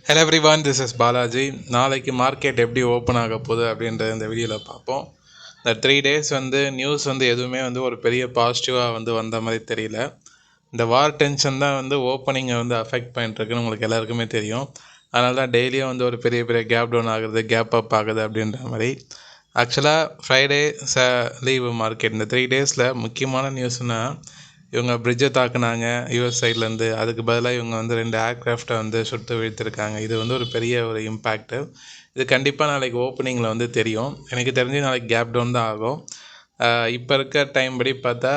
Hello everyone, this is Balaji. நாளைக்கு market எப்படி open ஆக போகுது அப்படின்றத இந்த வீடியோவில் பார்ப்போம். இந்த 3 days நியூஸ் எதுவுமே ஒரு பெரிய பாசிட்டிவாக வந்த மாதிரி தெரியல. இந்த வார் டென்ஷன் தான் ஓப்பனிங்கை அஃபெக்ட் பண்ணிட்டுருக்குன்னு உங்களுக்கு எல்லாருக்குமே தெரியும். அதனால தான் டெய்லியும் ஒரு பெரிய பெரிய கேப் டவுன் ஆகுது, கேப் அப் ஆகுது அப்படின்ற மாதிரி. ஆக்சுவலாக ஃப்ரைடே லீவு மார்க்கெட். இந்த 3 days முக்கியமான நியூஸ்னால் இவங்க பிரிட்ஜை தாக்குனாங்க யூஎஸ் சைட்லேருந்து. அதுக்கு பதிலாக இவங்க 2 ஏர்க்ராஃப்டை சுட்டு வீழ்த்திருக்காங்க. இது ஒரு பெரிய ஒரு இம்பேக்ட்டு. இது கண்டிப்பாக நாளைக்கு ஓப்பனிங்கில் தெரியும். எனக்கு தெரிஞ்சு நாளைக்கு கேப் டவுன் தான் ஆகும். இப்போ இருக்க டைம் படி பார்த்தா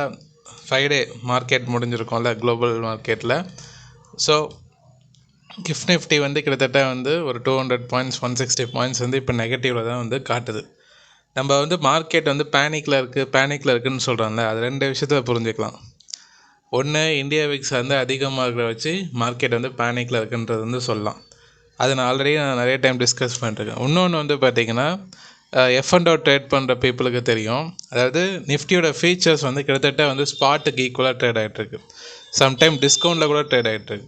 ஃப்ரைடே மார்க்கெட் முடிஞ்சிருக்கோம்ல குளோபல் மார்க்கெட்டில். ஸோ கிஃப்ட் நிஃப்டி கிட்டத்தட்ட ஒரு 200 பாயிண்ட்ஸ் 160 பாயிண்ட்ஸ் இப்போ நெகட்டிவில் தான் காட்டுது. நம்ம மார்க்கெட் பேனிக்கில் இருக்குதுன்னு சொல்கிறோம்ல, அது 2 விஷயத்தை புரிஞ்சுக்கலாம். ஒன்று, இந்தியா விக்ஸ் அதிகமாக இருக்கிற வச்சு மார்க்கெட் பேனிக்கில் இருக்குன்றது சொல்லலாம். அது நான் ஆல்ரெடி நிறைய டைம் டிஸ்கஸ் பண்ணிட்டுருக்கேன். இன்னொன்று பார்த்திங்கன்னா F&O ட்ரேட் பண்ணுற பீப்புளுக்கு தெரியும். அதாவது நிஃப்டியோட ஃபீச்சர்ஸ் கிட்டத்தட்ட ஸ்பாட்டுக்கு ஈக்குவலாக ட்ரேட் ஆகிட்டுருக்கு. சம்டைம் டிஸ்கவுண்ட்டில் கூட ட்ரேட் ஆகிட்டுருக்கு.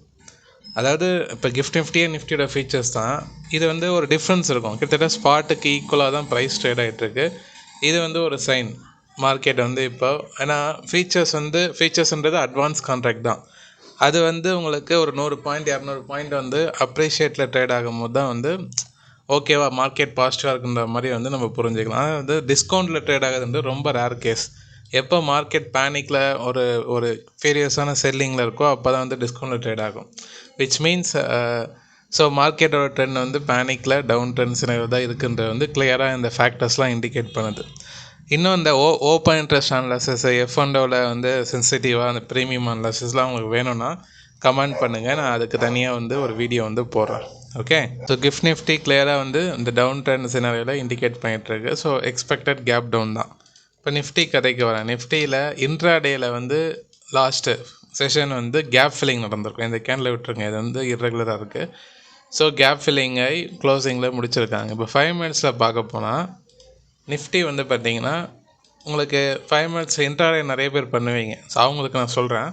அதாவது இப்போ கிஃப்ட் நிஃப்டியே நிஃப்டியோட ஃபீச்சர்ஸ் தான். இது ஒரு டிஃப்ரென்ஸ் இருக்கும். கிட்டத்தட்ட ஸ்பாட்டுக்கு ஈக்குவலாக தான் ப்ரைஸ் ட்ரேட் ஆகிட்டுருக்கு. இது ஒரு சைன் மார்க்கெட் இப்போ. ஏன்னா ஃபீச்சர்ஸ்ன்றது அட்வான்ஸ் கான்ட்ராக்ட் தான். அது உங்களுக்கு ஒரு 100 பாயிண்ட் 200 பாயிண்ட் அப்ரிஷியேட்டில் ட்ரேட் ஆகும்போது தான் ஓகேவா மார்க்கெட் பாசிட்டிவாக இருக்குன்ற மாதிரி நம்ம புரிஞ்சுக்கலாம். ஆனால் டிஸ்கவுண்ட்டில் ட்ரேட் ஆகுது ரொம்ப ரேர் கேஸ். எப்போ மார்க்கெட் பேனிக்கில் ஒரு ஒரு ஃபீரியஸான செல்லிங்கில் இருக்கோ அப்போ தான் டிஸ்கவுண்ட்டில் ட்ரேட் ஆகும். விச் மீன்ஸ் ஸோ மார்க்கெட்டோட ட்ரெண்ட் பேனிக்கில் டவுன் ட்ரெண்ட்ஸ் தான் இருக்குன்றது கிளியராக இந்த ஃபேக்டர்ஸ்லாம் இண்டிகேட் பண்ணுது. இன்னும் இந்த ஓப்பன் இன்ட்ரெஸ்ட் அனாலிசிஸ் F&Oவில் சென்சிட்டிவாக அந்த ப்ரீமியம் அனாலிசிஸ்லாம் உங்களுக்கு வேணும்னா கமெண்ட் பண்ணுங்கள். நான் அதுக்கு தனியாக ஒரு வீடியோ போடுறேன். ஓகே, ஸோ கிஃப்ட் நிஃப்டி கிளியராக இந்த டவுன் ட்ரெண்ட் சினாரியோவில் இண்டிகேட் பண்ணிகிட்ருக்கு. ஸோ எக்ஸ்பெக்டட் கேப் டவுன் தான். இப்போ நிஃப்டி கதைக்கு வரேன். நிஃப்டியில் இன்ட்ராடேயில் லாஸ்ட்டு செஷன் கேப் ஃபில்லிங் நடந்திருக்கும். இந்த கேண்டில் விட்டுருங்க, இது இர்ரெகுலராக இருக்குது. ஸோ கேப் ஃபில்லிங் ஆகி க்ளோசிங்கில் முடிச்சிருக்காங்க. இப்போ 5 minutes பார்க்க போனால் நிஃப்டி பார்த்திங்கன்னா உங்களுக்கு 5 minutes இன்ட்ராடே நிறைய பேர் பண்ணுவீங்க. ஸோ அவங்களுக்கு நான் சொல்கிறேன்,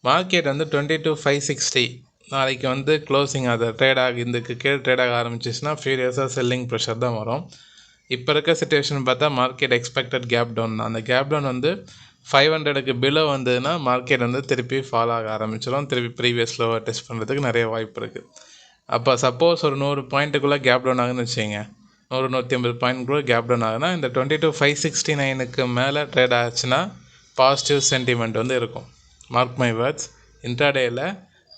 மார்க்கெட் 22,560 நாளைக்கு க்ளோசிங் அதை இதுக்கு கீழே ட்ரேட் ஆக ஆரம்பிச்சிச்சுன்னா ஃபியூரியஸாக செல்லிங் ப்ரெஷர் தான் வரும். இப்போ இருக்க சிச்சுவேஷன் பார்த்தா மார்க்கெட் எக்ஸ்பெக்டட் கேப் டவுன் தான். அந்த கேப் டவுன் 500க்கு பிலோ வந்ததுன்னா மார்க்கெட் திருப்பி ஃபால் ஆக ஆரம்பிச்சிடும். திருப்பி ப்ரீவியஸ் லோவை டெஸ்ட் பண்ணுறதுக்கு நிறைய வாய்ப்பு இருக்குது. அப்போ சப்போஸ் ஒரு 100 பாயிண்ட்டுக்குள்ளே கேப் டவுன் ஆகுதுன்னு வச்சுங்க, 100-150 பாயிண்ட் கூட கேப் டவுன் ஆகுதுன்னா இந்த 22,569க்கு மேலே ட்ரேட் ஆச்சுன்னா பாசிட்டிவ் சென்டிமெண்ட் இருக்கும். மார்க் மை வேர்ட்ஸ், இன்ட்ராடேயில்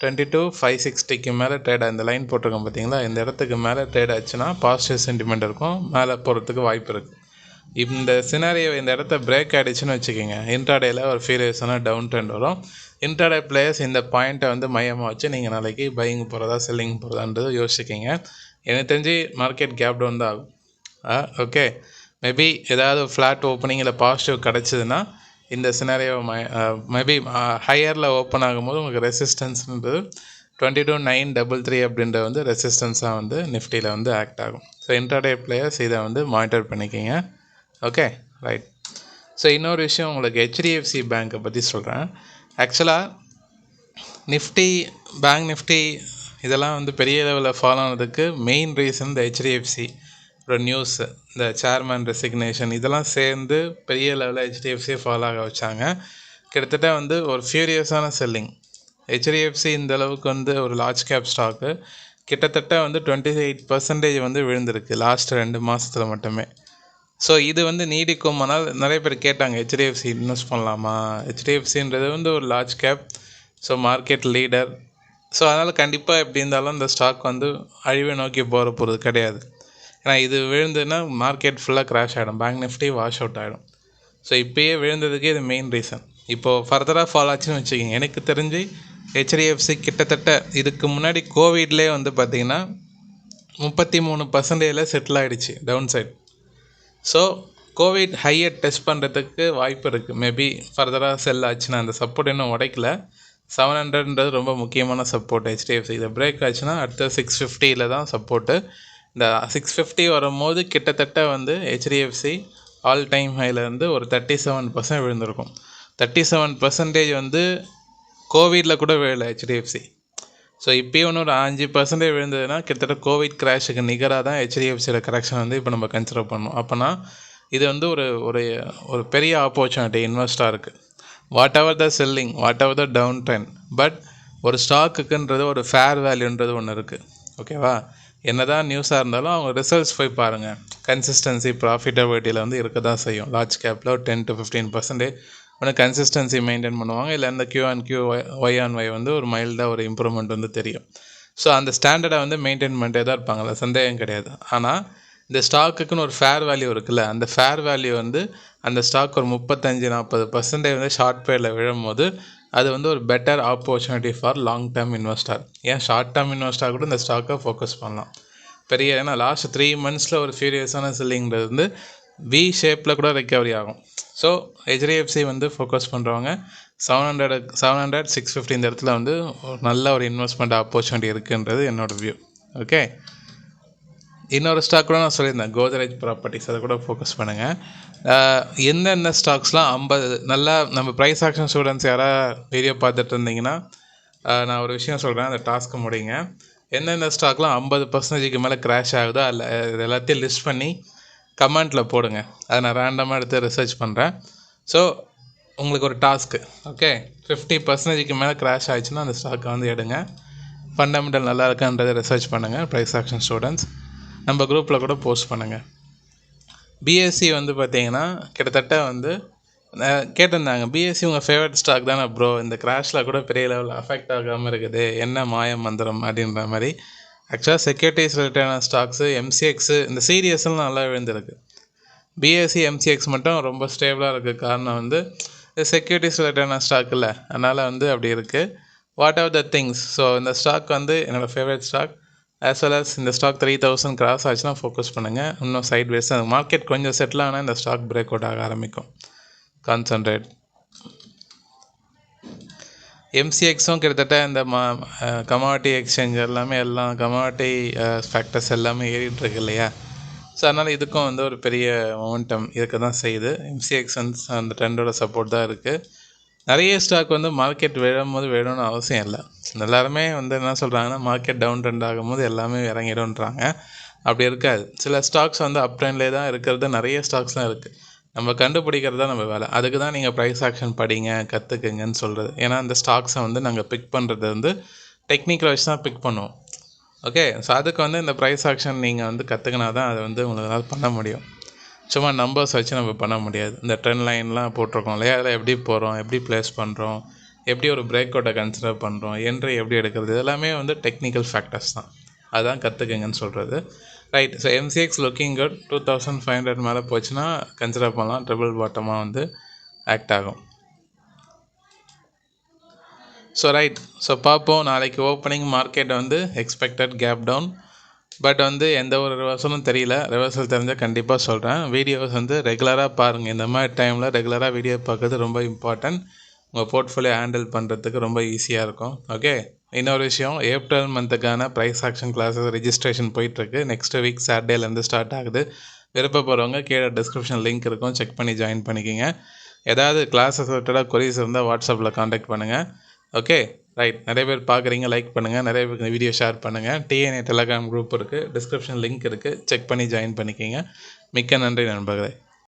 22,560க்கு மேலே ட்ரேட் இந்த லைன் போட்டிருக்கோம் பார்த்தீங்களா, இந்த இடத்துக்கு மேலே ட்ரேட் ஆச்சுன்னா பாசிட்டிவ் சென்டிமெண்ட் இருக்கும், மேலே போகிறதுக்கு வாய்ப்பு இருக்குது. இந்த சினாரியோ இந்த இடத்த பிரேக் ஆகிடுச்சுன்னு வச்சுக்கோங்க, இன்ட்ராடேயில் ஒரு ஃபீரியஸான டவுன் ட்ரெண்ட் வரும். இன்ட்ராடே பிளேயர்ஸ் இந்த பாயிண்ட்டை மையமாக வச்சு நீங்கள் நாளைக்கு பையிங் போகிறதா செல்லிங் போகிறதான்றது யோசிச்சிக்கிங்க. எனக்கு தெரிஞ்சு மார்க்கெட் கேப் டவுன் தான் ஆகும். ஓகே, மேபி ஏதாவது ஃப்ளாட் ஓப்பனிங் இல்லை பாசிட்டிவ் கிடச்சிதுன்னா இந்த சினாரியோ மேபி ஹையரில் ஓப்பன் ஆகும்போது உங்களுக்கு ரெசிஸ்டன்ஸ்ன்றது 22,933 அப்படின்ற ரெசிஸ்டன்ஸாக நிஃப்டியில் ஆக்ட் ஆகும். ஸோ இன்ட்ராடே பிளேயர்ஸ் இதை மானிட்டர் பண்ணிக்கிங்க. Okay, right. ஸோ இன்னொரு விஷயம் உங்களுக்கு HDFC பேங்க்கை பற்றி சொல்கிறேன். ஆக்சுவலாக நிஃப்டி, பேங்க் நிஃப்டி இதெல்லாம் பெரிய லெவலில் ஃபாலோ ஆனதுக்கு மெயின் ரீசன் இந்த HDFC நியூஸ், இந்த சேர்மேன் ரெசிக்னேஷன் இதெல்லாம் சேர்ந்து பெரிய லெவலில் HDFC ஃபாலோ ஆக வச்சாங்க. கிட்டத்தட்ட ஒரு ஃபியூரியஸான செல்லிங். HDFC இந்த அளவுக்கு ஒரு லார்ஜ் கேப் ஸ்டாக்கு கிட்டத்தட்ட 28% விழுந்திருக்கு லாஸ்ட் 2 மாதத்தில் மட்டுமே. ஸோ இது நீடிக்குமானால் நிறைய பேர் கேட்டாங்க, HDFC இன்வெஸ்ட் பண்ணலாமா? HDFCன்றது ஒரு large cap, so market leader. So அதனால் கண்டிப்பாக எப்படி இருந்தாலும் இந்த ஸ்டாக் அழிவை நோக்கி போகிறது கிடையாது. ஏன்னா இது விழுந்ததுன்னா மார்க்கெட் ஃபுல்லாக க்ராஷ் ஆகிடும், பேங்க் நிஃப்டி வாஷ் அவுட் ஆகிடும். ஸோ இப்போயே விழுந்ததுக்கு இது மெயின் ரீசன். இப்போது ஃபர்தராக ஃபாலோ ஆச்சுன்னு வச்சுக்கிங்க. எனக்கு தெரிஞ்சு HDFC கிட்டத்தட்ட இதுக்கு முன்னாடி கோவிட்லேயே பார்த்திங்கன்னா 33% செட்டில் ஆகிடுச்சு டவுன் சைட். ஸோ கோவிட் ஹையை டெஸ்ட் பண்ணுறதுக்கு வாய்ப்பு இருக்குது. மேபி ஃபர்தராக செல் ஆச்சுன்னா அந்த சப்போர்ட் இன்னும் உடைக்கல. 700ன்றது ரொம்ப முக்கியமான சப்போர்ட் HDFC. இதை பிரேக் ஆச்சுன்னா அடுத்த 650 தான் சப்போர்ட்டு. இந்த 650 வரும்போது கிட்டத்தட்ட HDFC ஆல் டைம் ஹைலேருந்து ஒரு 37% விழுந்திருக்கும். 37% கோவிடில் கூட விழலை HDFC. ஸோ இப்போயும் இன்னொரு 5% விழுந்ததுன்னா கிட்டத்தட்ட கோவிட் கிராஷுக்கு நிகராக தான் ஹெச்டிஎஃப்சியோட கரெக்ஷன் வந்து இப்போ நம்ம கன்சிடர் பண்ணோம். அப்போனா இது வந்து ஒரு ஒரு ஒரு பெரிய ஆப்பர்ச்சுனிட்டி இன்வெஸ்டாருக்கு. Whatever the selling, whatever the down trend, but ஒரு ஸ்டாக்குக்குன்றது ஒரு ஃபேர் வேல்யூன்றது ஒன்று இருக்குது. ஓகேவா? என்ன தான் நியூஸாக இருந்தாலும் அவங்க ரிசல்ட்ஸ் போய் பாருங்கள். கன்சிஸ்டன்சி ப்ராஃபிட்டபிலிட்டியில் வந்து இருக்க தான் செய்யும். லார்ஜ் கேப்பில் ஒரு 10 to 15% ஒன்று கன்சிஸ்டன்சி மெயின்டைன் பண்ணுவாங்க. இல்லை இந்த Q ஒய் ஆன் ஒய் வந்து ஒரு மைல்டாக ஒரு இம்ப்ரூவ்மெண்ட் வந்து தெரியும். ஸோ அந்த ஸ்டாண்டர்டை வந்து மெயின்டைன் பண்ணிட்டே தான் இருப்பாங்கள்ல, சந்தேகம் கிடையாது. ஆனால் இந்த ஸ்டாக்குக்குன்னு ஒரு ஃபேர் வேல்யூ இருக்குல்ல, அந்த ஃபேர் வேல்யூ வந்து அந்த ஸ்டாக் ஒரு 35-40% வந்து ஷார்ட் பீரியடில் விழும்போது அது வந்து ஒரு better opportunity for long term investor. ஏன் ஷார்ட் டேர்ம் இன்வெஸ்டர் கூட இந்த ஸ்டாக்கை ஃபோக்கஸ் பண்ணலாம். பெரிய ஏன்னா லாஸ்ட் 3 months ஒரு ஃபியூரியஸான செல்லிங்கிறது வந்து வி ஷேப்பில் கூட ரெக்கவரி ஆகும். ஸோ ஹெச்டிஎஃப்சி வந்து ஃபோக்கஸ் பண்ணுறவங்க 700 650 இந்த இடத்துல வந்து ஒரு நல்ல ஒரு இன்வெஸ்ட்மெண்ட் ஆப்பர்ச்சுனிட்டி இருக்குன்றது என்னோடய வியூ. ஓகே, இன்னொரு ஸ்டாக் கூட நான் சொல்லியிருந்தேன், கோத்ரேஜ் ப்ராப்பர்ட்டிஸ், அதை கூட ஃபோக்கஸ் பண்ணுங்கள். எந்தெந்த ஸ்டாக்ஸ்லாம் 50 நல்லா நம்ம ப்ரைஸ் ஆக்ஷன் ஸ்டூடெண்ட்ஸ் யாராவது வீடியோ பார்த்துட்டு இருந்தீங்கன்னா நான் ஒரு விஷயம் சொல்கிறேன், அந்த டாஸ்க்கு முடிங்க. எந்தெந்த ஸ்டாக்லாம் 50%க்கு மேலே கிராஷ் ஆகுதோ அதில் இது எல்லாத்தையும் லிஸ்ட் பண்ணி கமெண்ட்டில் போடுங்க. அதை நான் ரேண்டமாக எடுத்து ரிசர்ச் பண்ணுறேன். ஸோ உங்களுக்கு ஒரு டாஸ்க்கு, ஓகே, 50%க்கு மேலே கிராஷ் ஆகிடுச்சுன்னா அந்த ஸ்டாக்கை வந்து எடுங்க. ஃபண்டமெண்டல் நல்லா இருக்கான்றதை ரிசர்ச் பண்ணுங்கள். ப்ரைஸ் ஆக்ஷன் ஸ்டூடெண்ட்ஸ் நம்ம குரூப்பில் கூட போஸ்ட் பண்ணுங்கள். பிஎஸ்சி வந்து பார்த்தீங்கன்னா கிட்டத்தட்ட வந்து கேட்டிருந்தாங்க, பிஎஸ்சி உங்கள் ஃபேவரட் ஸ்டாக் தானே ப்ரோ, இந்த கிராஷில் கூட பெரிய லெவலில் அஃபெக்ட் ஆகாமல் இருக்குது, என்ன மாய மந்திரம் அப்படின்ற மாதிரி. ஆக்சுவலாக செக்யூரிட்டிஸ் ரிலேட்டடான ஸ்டாக்ஸு, எம்சிஎக்ஸு, இந்த சீரியஸ்லாம் நல்லா விழுந்திருக்கு. பிஎஸ்சி எம்சிஎக்ஸ் மட்டும் ரொம்ப ஸ்டேபிளாக இருக்குது. காரணம் வந்து செக்யூரிட்டிஸ் ரிலேட்டடான ஸ்டாக் இல்லை, அதனால் வந்து அப்படி இருக்குது. What are the things, so இந்த ஸ்டாக் வந்து என்னோடய favourite stock. As well as இந்த ஸ்டாக் 3000 கிராஸ் ஆச்சுன்னா ஃபோக்கஸ் பண்ணுங்கள். இன்னும் சைட் வேஸ் அந்த மார்க்கெட் கொஞ்சம் செட்டில் ஆனால் இந்த ஸ்டாக் பிரேக் அவுட் ஆக ஆரம்பிக்கும். கான்சன்ட்ரேட். எம்சிஎக்ஸும் கிட்டத்தட்ட இந்த கமாடிட்டி எக்ஸ்சேஞ்ச் எல்லாமே எல்லாம் கமாடிட்டி ஃபேக்டர்ஸ் எல்லாமே ஏறிட்டுருக்கு இல்லையா. ஸோ அதனால் இதுக்கும் வந்து ஒரு பெரிய மொமெண்டம் இருக்க தான் செய்யுது. எம்சிஎக்ஸ் வந்து அந்த ட்ரெண்டோட சப்போர்ட் தான் இருக்குது. நிறைய ஸ்டாக் வந்து மார்க்கெட் விழும்போது விழணும்னு அவசியம் இல்லை. எல்லாருமே வந்து என்ன சொல்கிறாங்கன்னா, மார்க்கெட் டவுன் ட்ரெண்ட் ஆகும்போது எல்லாமே இறங்கிடும்ன்றாங்க. அப்படி இருக்காது. சில ஸ்டாக்ஸ் வந்து அப் ட்ரெண்ட்லேயே தான் இருக்கிறது, நிறைய ஸ்டாக்ஸ்லாம் இருக்குது. நம்ம கண்டுபிடிக்கிறது தான் நம்ம வேலை. அதுக்கு தான் நீங்கள் ப்ரைஸ் ஆக்ஷன் படிங்க, கற்றுக்குங்கன்னு சொல்கிறது. ஏன்னா அந்த ஸ்டாக்ஸை வந்து நாங்கள் பிக் பண்ணுறது வந்து டெக்னிக்கல் வச்சு தான் பிக் பண்ணுவோம். ஓகே, ஸோ அதுக்கு வந்து இந்த ப்ரைஸ் ஆக்ஷன் நீங்கள் வந்து கற்றுக்கினா தான் அதை வந்து உங்களால் பண்ண முடியும். சும்மா நம்பர்ஸ் வச்சு நம்ம பண்ண முடியாது. இந்த ட்ரெண்ட் லைன்லாம் போட்டிருக்கோம் இல்லையா, அதில் எப்படி போகிறோம், எப்படி ப்ளேஸ் பண்ணுறோம், எப்படி ஒரு பிரேக் அவுட்டை கன்சிடர் பண்ணுறோம், என்ட்ரி எப்படி எடுக்கிறது, இதெல்லாமே வந்து டெக்னிக்கல் ஃபேக்டர்ஸ் தான். அதுதான் கற்றுக்குங்கன்னு சொல்கிறது. Right. So MCX looking good. 2500 மேலே போச்சுன்னா கன்சிடர் பண்ணலாம். ட்ரிபிள் பாட்டமாக வந்து ஆக்ட் ஆகும். So right. ஸோ பார்ப்போம். நாளைக்கு ஓப்பனிங் மார்க்கெட் வந்து எக்ஸ்பெக்டட் கேப் டவுன். பட் வந்து எந்த ஒரு ரிவர்சலும் தெரியல. ரிவர்சல் தெரிஞ்சால் கண்டிப்பாக சொல்கிறேன். வீடியோஸ் வந்து ரெகுலராக பாருங்கள். இந்த மாதிரி டைமில் ரெகுலராக வீடியோ பார்க்குறது ரொம்ப இம்பார்ட்டன்ட். உங்கள் போர்ட்ஃபோலியோ ஹேண்டில் பண்ணுறதுக்கு ரொம்ப ஈஸியாக இருக்கும். ஓகே, இன்னொரு விஷயம், ஏப்ரல் மந்த்துக்கான ப்ரைஸ் ஆக்ஷன் கிளாஸஸ் ரெஜிஸ்ட்ரேஷன் போயிட்டுருக்கு. நெக்ஸ்ட் வீக் சாட்டர்டேலேருந்து ஸ்டார்ட் ஆகுது. விருப்பப்படுறவங்க கீழே டிஸ்கிரிப்ஷன் லிங்க் இருக்கும், செக் பண்ணி ஜாயின் பண்ணிக்கோங்க. ஏதாவது கிளாஸஸ் ரிலேட்டடாக கொரிஸ் இருந்தால் வாட்ஸ்அப்பில் காண்டாக்ட் பண்ணுங்கள். Okay, right. நிறைய பேர் பார்க்குறீங்க, லைக் பண்ணுங்கள். நிறைய பேருக்கு வீடியோ ஷேர் பண்ணுங்கள். டிஎன்ஏ டெலகிராம் குரூப் இருக்குது, டிஸ்கிரிப்ஷன் லிங்க் இருக்குது, செக் பண்ணி ஜாயின் பண்ணிக்கோங்க. மிக்க நன்றி நண்பர்களே.